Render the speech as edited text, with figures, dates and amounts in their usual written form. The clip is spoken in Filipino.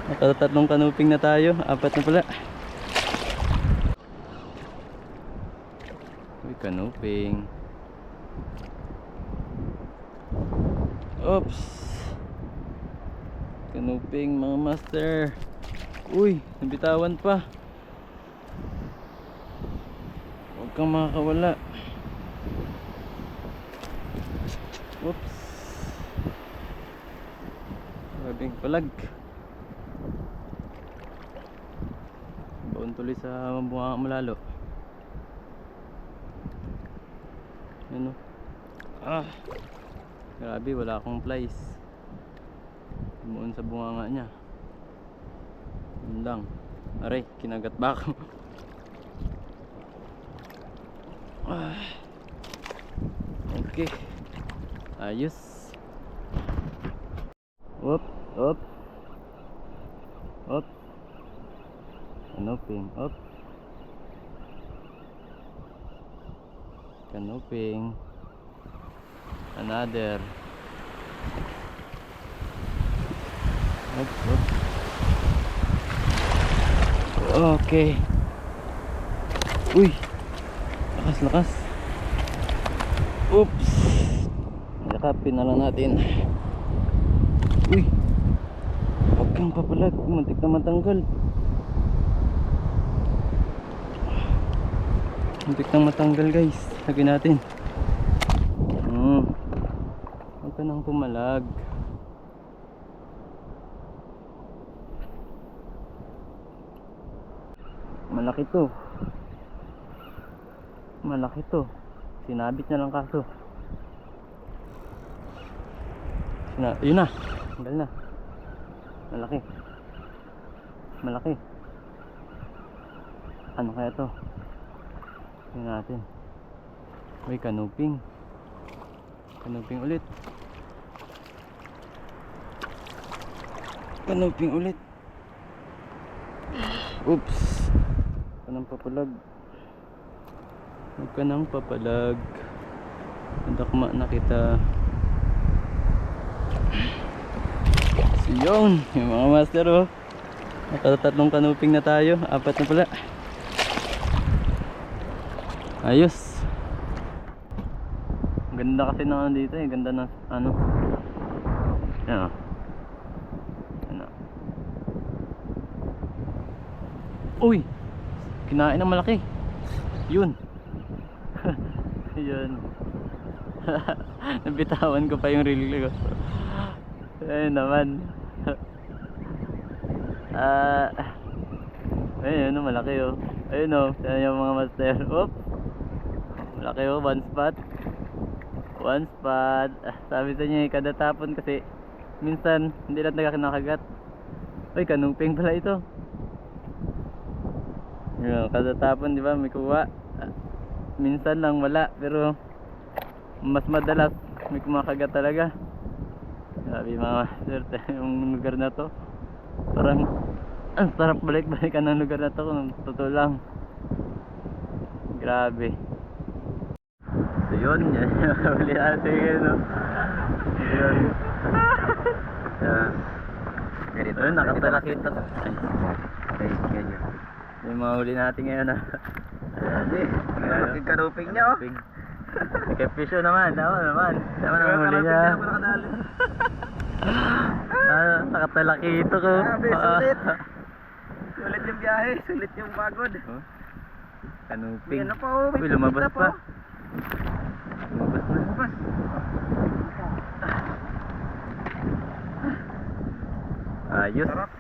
Nakatatlong kanuping na tayo. Apat na pala. Uy, kanuping. Oops. Kanuping mga master. Uy, nabitawan pa. Huwag kang makakawala. Oops. Grabing palag. Baon tuloy sa bunga malalo. Ano? Grabe, wala akong flies. Tumuon sa bunganga niya. Yun lang. Aray, kinagat ba ako? Okay. Ayos. Op, op. Op. Kanuping, op. Kanuping. Another. Op, op. Okay. Uy. Lakas, lakas. Oops. Yakapin na lang natin. Uy. Huwag kang papalag. Muntik na matanggal. Muntik na matanggal, guys. Lagyan natin. Huwag ka nang pumalag. Malaki to. Malaki to. Sinabit na lang kaso. Yun na. Tanggal na. Malaki. Malaki. Ano kaya to? Tingnan natin. May kanuping. Kanuping ulit. Kanuping ulit. Oops. Kanang papalag. Huwag ka nang papalag. Nadakma na kita. So yun, yung mga master oh. Nakatatlong kanuping na tayo. Apat na pala. Ayos. Ganda kasi ng ano dito eh. Ganda ng ano. Yan oh. Yan oh. Uy, kinain ng malaki. Yun. Yun. Nabitawan ko pa yung reel ko. Ayun naman. Ayun, malaki oh. Ayun oh, yan yung mga master. Oop. Malaki oh, one spot. One spot. Sabi sa niya kada tapon kasi minsan hindi lang nakagat. Uy, kanuping pala ito. Yun, kada tapon di ba may kuha. Minsan lang wala pero mas madalas may kumakagat talaga. Sabi mga master, yung lugar na to parang ang sarap balik-balikan ng lugar na to kung totoo lang. Grabe. So yun, yan huli natin yun no? Yun. Ayun, nakatalakita. Okay, ganyan. Yung mga huli natin ngayon ha. Malaking kanuping niya oh. Nagkapisyo naman, tama naman. Tama naman huli niya. Nakatalakito ko. Grabe, sulit. Sulit yung biyahe, sulit yung pagod. Kanuping. Yan na pa oh, may uy, lumabas pa. Lumabas na. Lumabas. Ayos. Sarap.